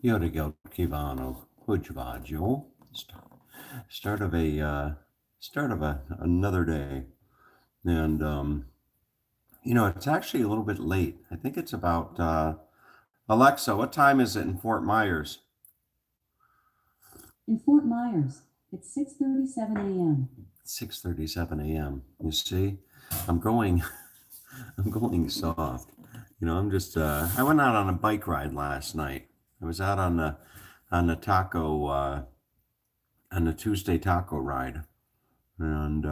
Jöregelt kívánok, hogy vagy jó? Start of another day, and it's actually a little bit late. I think it's about Alexa. What time is it in Fort Myers? In Fort Myers, it's 6:37 a.m. 6:37 a.m. You see, I'm going, I'm going soft. I'm just. I went out on a bike ride last night. I was out on the taco on the Tuesday taco ride, and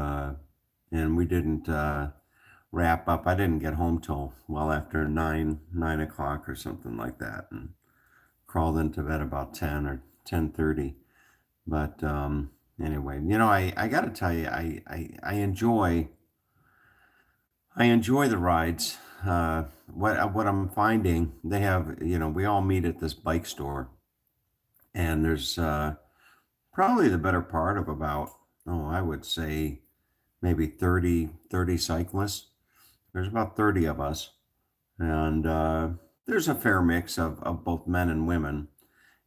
we didn't wrap up. I didn't get home till well after 9 o'clock or something like that, and crawled into bed about 10 or 10:30. But anyway, I got to tell you, I enjoy the rides. What I'm finding, they have, we all meet at this bike store, and there's probably the better part of about, I would say maybe 30 cyclists. There's about 30 of us, and there's a fair mix of both men and women.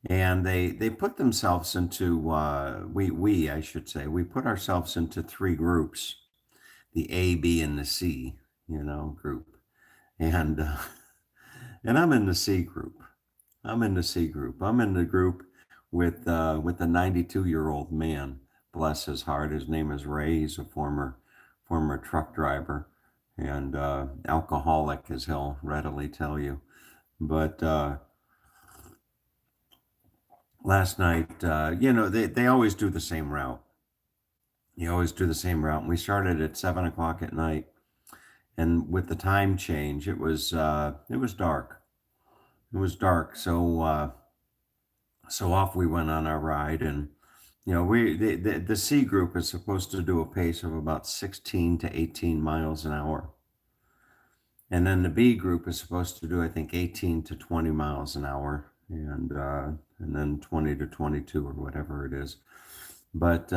And they put themselves into, we, I should say, we put ourselves into three groups, the A, B, and the C, group. And, and I'm in the C group. I'm in the C group. I'm in the group with a 92-year-old man. Bless his heart. His name is Ray. He's a former truck driver and alcoholic, as he'll readily tell you. But last night, they always do the same route. You always do the same route. And we started at 7 o'clock at night, and with the time change, it was dark. It was dark. So off we went on our ride, and the C group is supposed to do a pace of about 16 to 18 miles an hour. And then the B group is supposed to do, I think, 18 to 20 miles an hour, and then 20 to 22 or whatever it is. But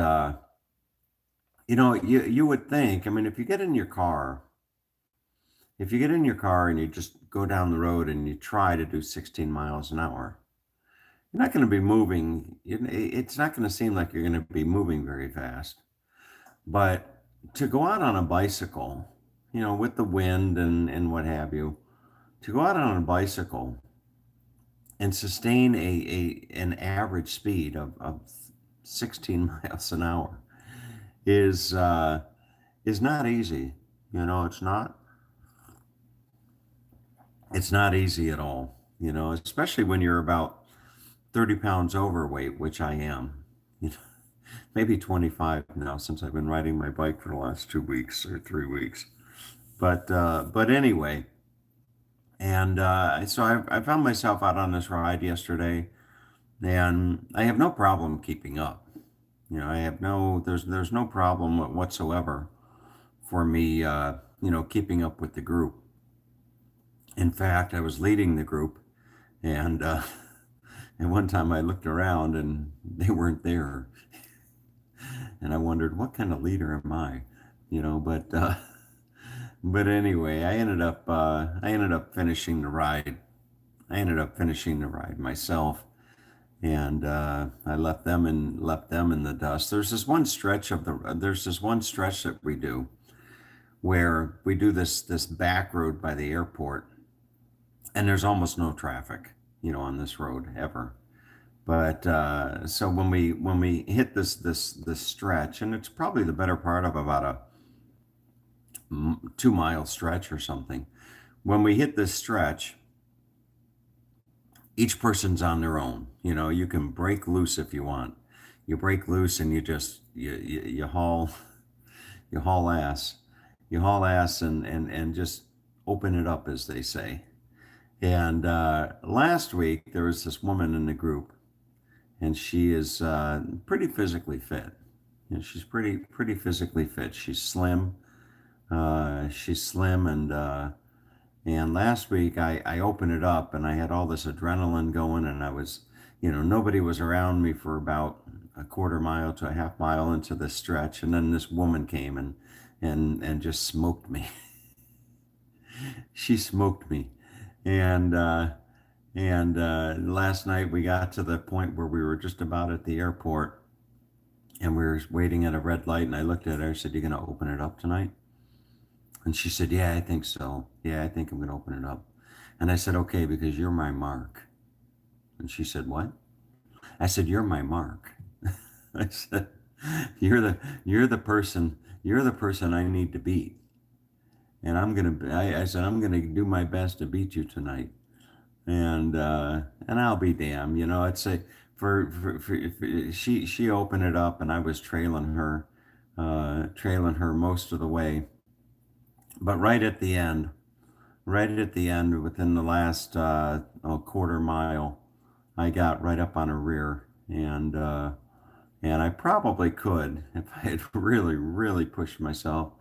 you would think, I mean, if you get in your car and you just go down the road and you try to do 16 miles an hour, you're not going to be moving. It's not going to seem like you're going to be moving very fast. But to go out on a bicycle, with the wind and what have you, to go out on a bicycle and sustain an average speed of 16 miles an hour is not easy. It's not easy at all. Especially when you're about 30 pounds overweight, which I am. Maybe 25 now, since I've been riding my bike for the last 2 weeks or 3 weeks. But anyway, and so I found myself out on this ride yesterday, and I have no problem keeping up. There's no problem whatsoever for me, keeping up with the group. In fact, I was leading the group, and and one time I looked around and they weren't there, and I wondered, what kind of leader am I? But anyway, I ended up finishing the ride. I ended up finishing the ride myself, and I left them in the dust. There's this one stretch that we do where we do this back road by the airport, and there's almost no traffic, on this road ever. But so when we hit this stretch, and it's probably the better part of about a 2 mile stretch or something. When we hit this stretch, each person's on their own. You can break loose if you want. You break loose and you just you haul ass. You haul ass and just open it up, as they say. And last week there was this woman in the group, and she is pretty physically fit. She's pretty physically fit. She's slim. And last week I opened it up and I had all this adrenaline going, and I was, nobody was around me for about a quarter mile to a half mile into the stretch, and then this woman came and just smoked me. She smoked me, and And last night we got to the point where we were just about at the airport and we were waiting at a red light. And I looked at her. I said, "You going to open it up tonight?" And she said, "Yeah, I think so. Yeah, I think I'm going to open it up." And I said, "Okay, because you're my mark." And she said, "What?" I said, "You're my mark." I said, you're the person, you're the person I need to beat. And I said, "I'm gonna do my best to beat you tonight." And I'll be damned, it's a, for she opened it up and I was trailing her most of the way. But right at the end, within the last, quarter mile, I got right up on her rear, and I probably could, if I had really, really pushed myself,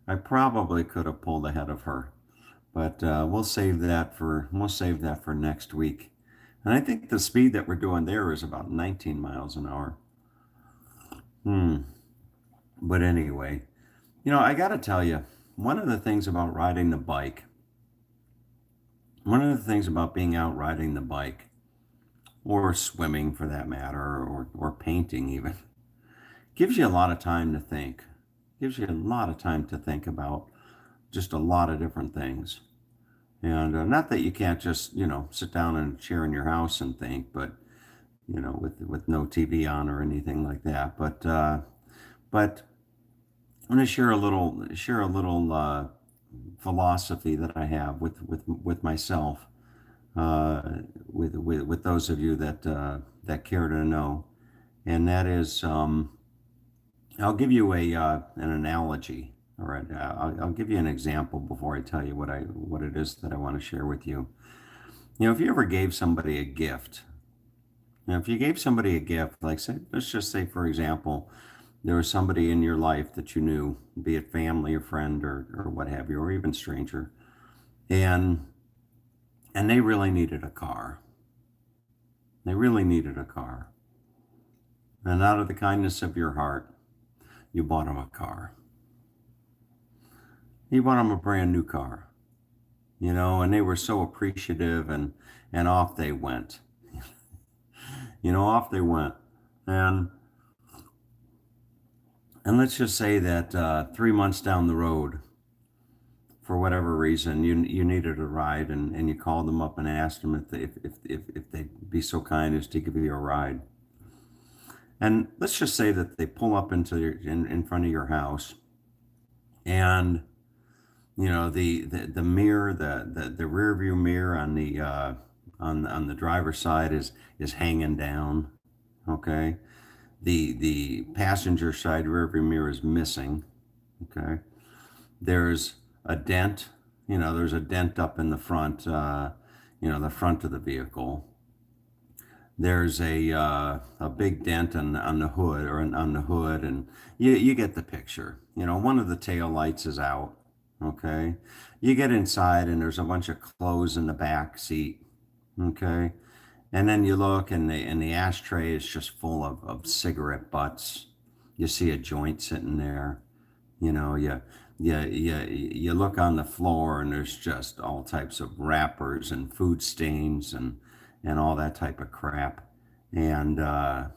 I probably could have pulled ahead of her. But we'll save that for next week. And I think the speed that we're doing there is about 19 miles an hour. Hmm. But anyway, I got to tell you, one of the things about riding the bike, one of the things about being out riding the bike, or swimming for that matter, or painting even, gives you a lot of time to think. Gives you a lot of time to think about just a lot of different things. And not that you can't just, sit down in a chair in your house and think, but with no TV on or anything like that. But I'm going to share a little philosophy that I have with myself, with those of you that care to know, and that is, I'll give you an analogy. All right, I'll give you an example before I tell you what it is that I want to share with you. If you ever gave somebody a gift, if you gave somebody a gift, like say, let's just say, for example, there was somebody in your life that you knew, be it family or friend or what have you, or even stranger, and they really needed a car. They really needed a car. And out of the kindness of your heart, you bought them a car. You bought them a brand new car, and they were so appreciative, and off they went. Off they went. And let's just say that 3 months down the road, for whatever reason, you needed a ride, and you called them up and asked them if they'd be so kind as to give you a ride. And let's just say that they pull up in front of your house, and the mirror, the rear view mirror on the driver's side is hanging down. Okay, the passenger side rear view mirror is missing. Okay, there's a dent. There's a dent up in the front. The front of the vehicle. There's a big dent on the hood, on the hood, and you get the picture. One of the tail lights is out. Okay, you get inside and there's a bunch of clothes in the back seat. Okay, and then you look, and the ashtray is just full of cigarette butts. You see a joint sitting there. You look on the floor, and there's just all types of wrappers and food stains and all that type of crap. And how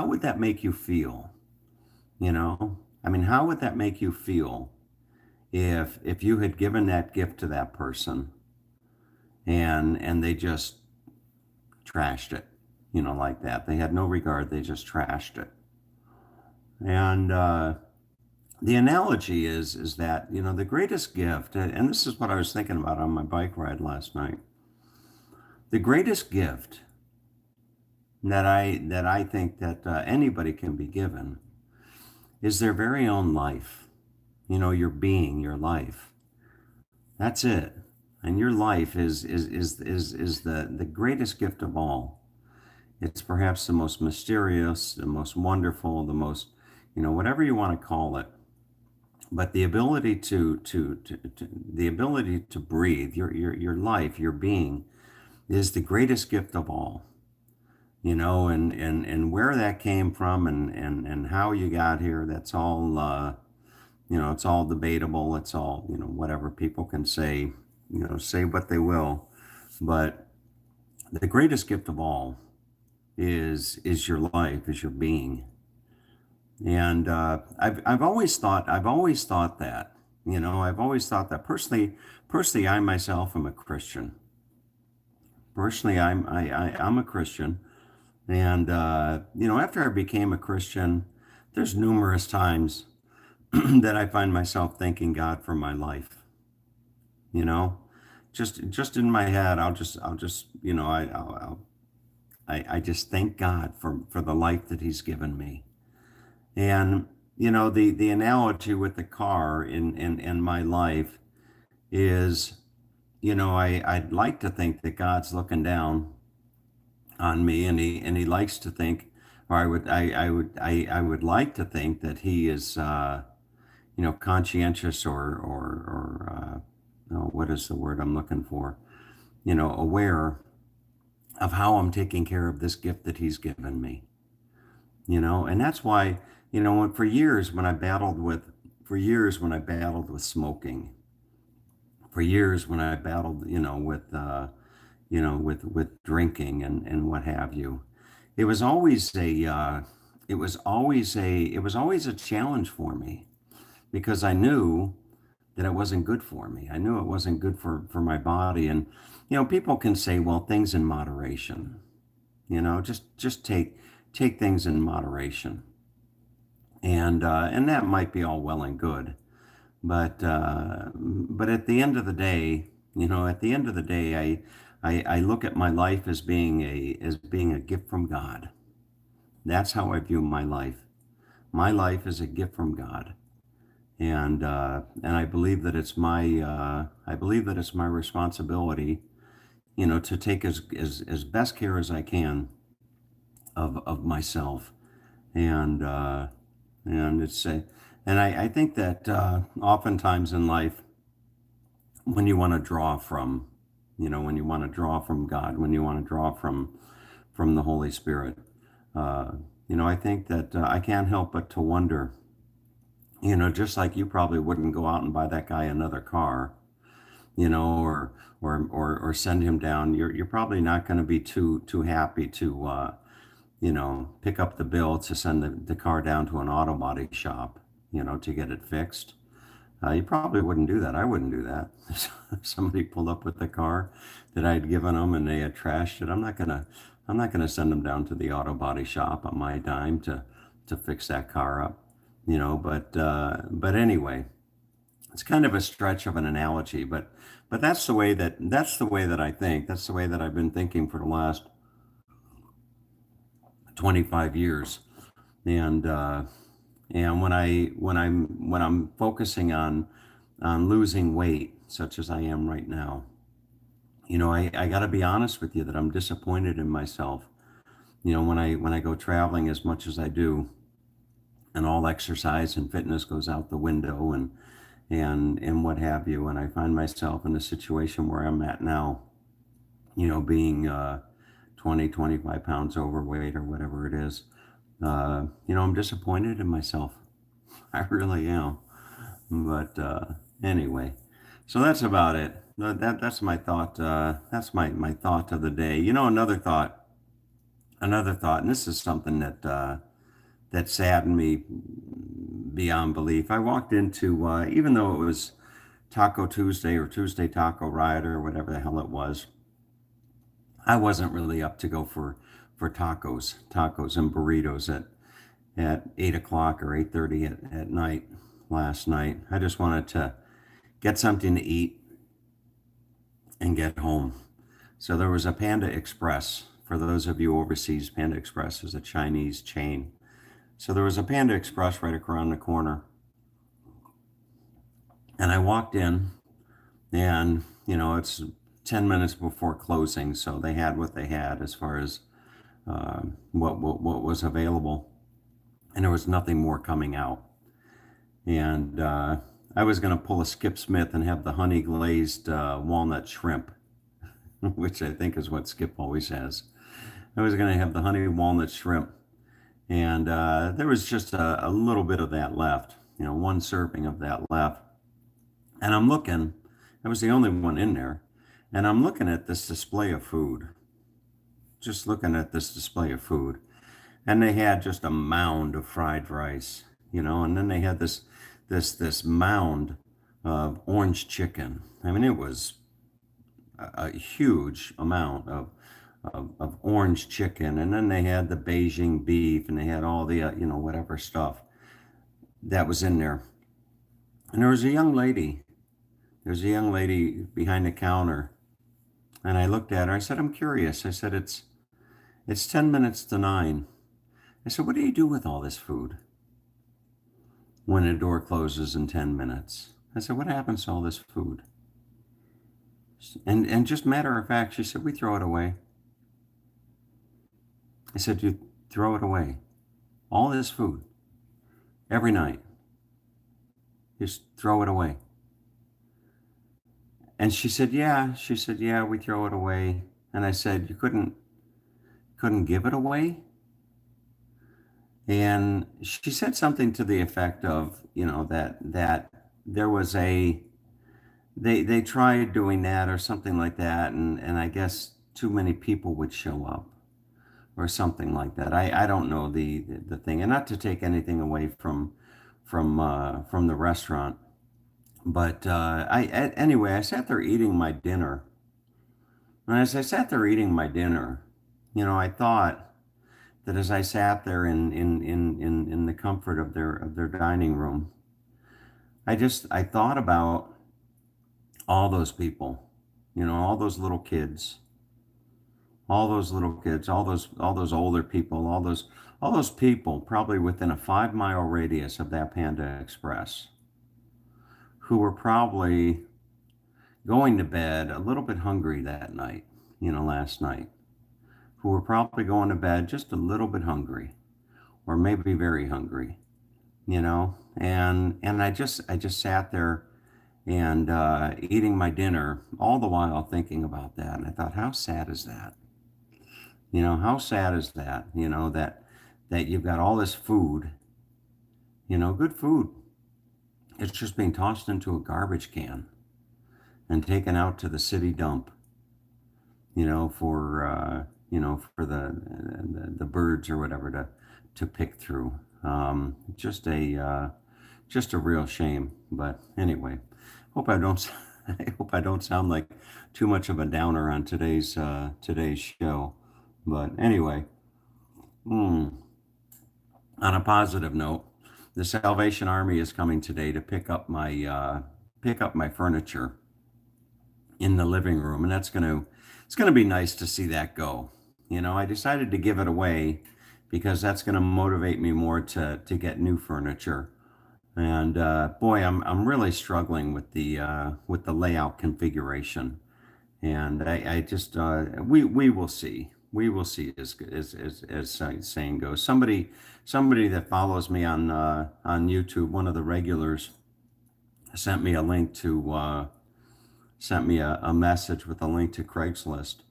would that make you feel? I mean, how would that make you feel if you had given that gift to that person, and they just trashed it, like that? They had no regard. They just trashed it. And the analogy is that, the greatest gift, and this is what I was thinking about on my bike ride last night. The greatest gift that I think that anybody can be given is their very own life. Your being, your life. That's it. And your life is the greatest gift of all. It's perhaps the most mysterious, the most wonderful, the most, whatever you want to call it. But the ability to breathe, your life, your being, is the greatest gift of all. And where that came from, and how you got here, that's all it's all debatable. It's all, whatever people can say, say what they will. But the greatest gift of all is your life, is your being. And I've always thought that, I've always thought that personally, I myself am a Christian. Personally, I'm a Christian. And, after I became a Christian, there's numerous times that I find myself thanking God for my life, you know, just in my head, I'll just, I just thank God for the life that he's given me. And, the analogy with the car in my life is, I'd like to think that God's looking down on me, and he likes to think, or I would like to think that he is, conscientious or what is the word I'm looking for? Aware of how I'm taking care of this gift that he's given me. And that's why, for years when I battled with, smoking, for years when I battled, with drinking and what have you, it was always a challenge for me because I knew that it wasn't good for me. I knew it wasn't good for my body. And, people can say, well, things in moderation, just take things in moderation. And that might be all well and good. But at the end of the day, I look at my life as being a gift from God. That's how I view my life. My life is a gift from God. And I believe that it's my responsibility, to take as best care as I can of myself. And it's a, and I think that oftentimes in life, when you want to draw from, when you want to draw from God, when you want to draw from the Holy Spirit, I think that I can't help but to wonder, just like you probably wouldn't go out and buy that guy another car, or send him down. You're probably not going to be too happy to pick up the bill to send the car down to an auto body shop, to get it fixed. You probably wouldn't do that. I wouldn't do that. If somebody pulled up with the car that I had given them and they had trashed it, I'm not gonna send them down to the auto body shop on my dime to fix that car up, But anyway, it's kind of a stretch of an analogy, but that's the way that I think. That's the way that I've been thinking for the last 25 years. And when I'm focusing on losing weight, such as I am right now, I got to be honest with you that I'm disappointed in myself. When I go traveling as much as I do, and all exercise and fitness goes out the window, and what have you, and I find myself in a situation where I'm at now, being 20, 25 pounds overweight or whatever it is. I'm disappointed in myself. I really am. But anyway, so that's about it. That's my thought. That's my thought of the day. Another thought, and this is something that saddened me beyond belief. I walked into, even though it was Taco Tuesday or Tuesday Taco Ride or whatever the hell it was, I wasn't really up to go for tacos and burritos at 8 o'clock or 8:30 at night last night. I just wanted to get something to eat and get home. So there was a Panda Express. For those of you overseas, Panda Express is a Chinese chain. So there was a Panda Express right around the corner. And I walked in, and, it's 10 minutes before closing. So they had what they had as far as what was available. And there was nothing more coming out. And I was going to pull a Skip Smith and have the honey glazed walnut shrimp, which I think is what Skip always has. I was going to have the honey walnut shrimp. And there was just a little bit of that left, one serving of that left. And I'm looking, I was the only one in there. And I'm looking at this display of food, just looking at this display of food. And they had just a mound of fried rice, and then they had this mound of orange chicken. I mean, it was a huge amount of orange chicken. And then they had the Beijing beef, and they had all the, whatever stuff that was in there. And there was a young lady. There's a young lady behind the counter. And I looked at her. I said, I'm curious. I said, it's 10 minutes to 9. I said, what do you do with all this food when the door closes in 10 minutes? I said, what happens to all this food? And just matter of fact, she said, we throw it away. I said, you throw it away. All this food, every night, just throw it away. And she said, yeah. She said, yeah, we throw it away. And I said, you couldn't give it away? And she said something to the effect of, that there was they tried doing that or something like that, and I guess too many people would show up or something like that. I don't know the thing, and not to take anything away from the restaurant, but anyway, I sat there eating my dinner, and as I sat there eating my dinner, I thought that as I sat there in the comfort of their dining room, I thought about all those people, all those little kids, all those older people, all those people probably within a 5-mile radius of that Panda Express, who were probably going to bed a little bit hungry that night, last night, who were probably going to bed just a little bit hungry, or maybe very hungry, and I just sat there and eating my dinner, all the while thinking about that. And I thought, how sad is that? How sad is that? That you've got all this food, good food. It's just being tossed into a garbage can and taken out to the city dump, for the birds or whatever to pick through. Just a real shame. But anyway, hope I don't I hope I don't sound like too much of a downer on today's show. But anyway, on a positive note, the Salvation Army is coming today to pick up my furniture in the living room, and it's gonna be nice to see that go. I decided to give it away because that's going to motivate me more to get new furniture. And boy, I'm really struggling with the layout configuration. And I just we will see. We will see, as saying goes. Somebody that follows me on YouTube, one of the regulars, sent me a link to sent me a message with a link to Craigslist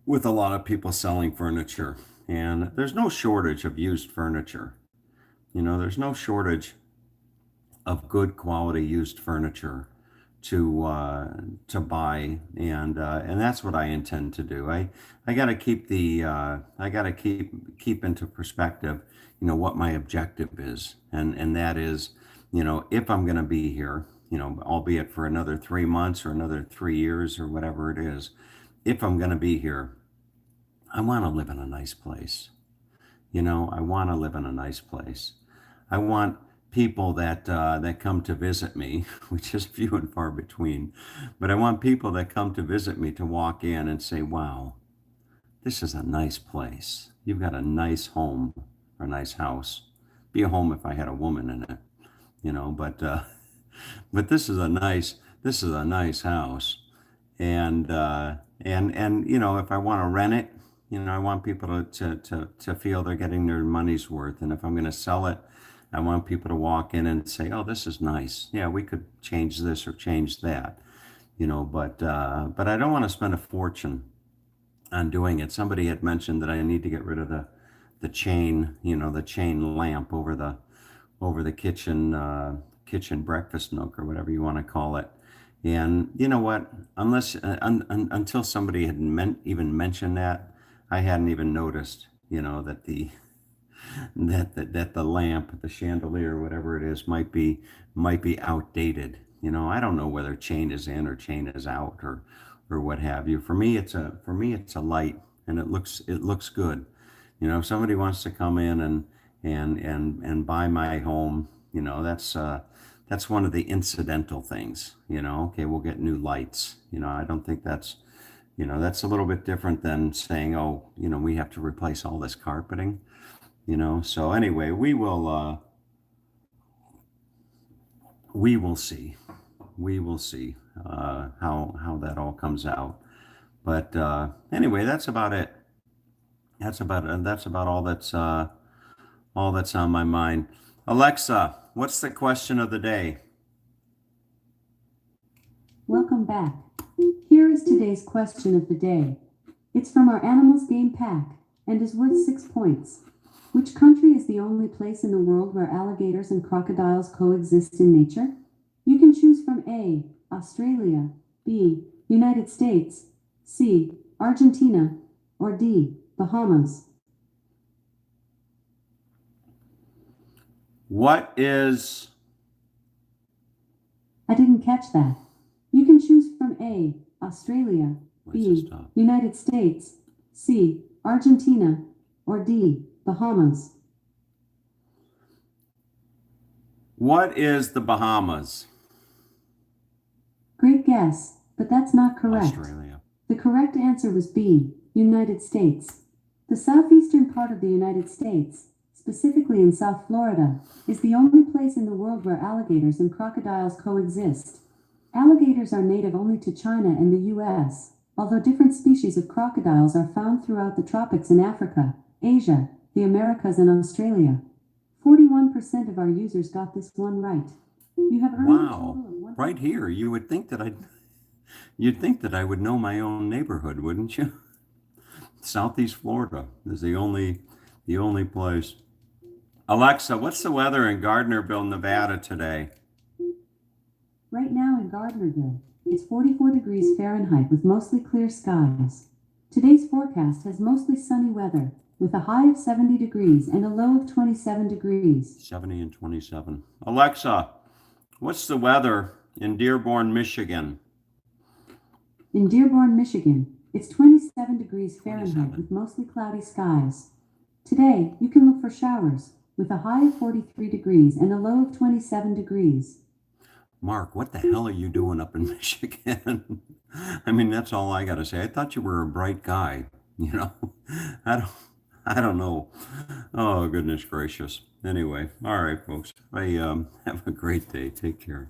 with a lot of people selling furniture. And there's no shortage of used furniture. There's no shortage of good quality used furniture to buy, and that's what I intend to do. I got to keep keep into perspective, what my objective is, and that is, if I'm going to be here, albeit for another 3 months or another 3 years or whatever it is, if I'm going to be here, I want to live in a nice place. I want to live in a nice place. I want people that come to visit me, which is few and far between, but I want people that come to visit me to walk in and say, wow, this is a nice place. You've got a nice home or a nice house. Be a home if I had a woman in it, but this is a nice house. And if I want to rent it, I want people to feel they're getting their money's worth. And if I'm going to sell it, I want people to walk in and say, oh, this is nice. Yeah, we could change this or change that, but I don't want to spend a fortune on doing it. Somebody had mentioned that I need to get rid of the chain, the chain lamp over the kitchen breakfast nook or whatever you want to call it. And you know what? Unless until somebody had even mentioned that, I hadn't even noticed, that that the lamp, the chandelier, whatever it is, might be outdated. I don't know whether chain is in or chain is out or what have you. For me it's a light, and it looks good. If somebody wants to come in and buy my home, that's one of the incidental things. Okay, we'll get new lights. I don't think that's a little bit different than saying, oh, we have to replace all this carpeting. So anyway, we will see. We will see how that all comes out. But anyway, that's about it. That's about all that's on my mind. Alexa, what's the question of the day? Welcome back. Here is today's question of the day. It's from our Animals Game Pack and is worth 6 points. Which country is the only place in the world where alligators and crocodiles coexist in nature? You can choose from A, Australia, B, United States, C, Argentina, or D, Bahamas. What is I didn't catch that. You can choose from A, Australia, what's this B, stuff? United States, C, Argentina, or D, Bahamas. What is the Bahamas? Great guess, but that's not correct. Australia. The correct answer was B, United States. The southeastern part of the United States, specifically in South Florida, is the only place in the world where alligators and crocodiles coexist. Alligators are native only to China and the US, although different species of crocodiles are found throughout the tropics in Africa, Asia, the Americas, and Australia. 41% of our users got this one right. You have earned a Wow. total of one. Right here, you'd think that I would know my own neighborhood, wouldn't you? Southeast Florida is the only place. Alexa, what's the weather in Gardnerville, Nevada today? Right now in Gardnerville, it's 44 degrees Fahrenheit with mostly clear skies. Today's forecast has mostly sunny weather, with a high of 70 degrees and a low of 27 degrees. 70 and 27. Alexa, what's the weather in Dearborn, Michigan? In Dearborn, Michigan, it's 27 degrees Fahrenheit 27. with mostly cloudy skies. Today, you can look for showers, with a high of 43 degrees and a low of 27 degrees. Mark, what the hell are you doing up in Michigan? I mean, that's all I got to say. I thought you were a bright guy. I don't, I don't know. Oh, goodness gracious. Anyway, all right, folks. Have a great day. Take care.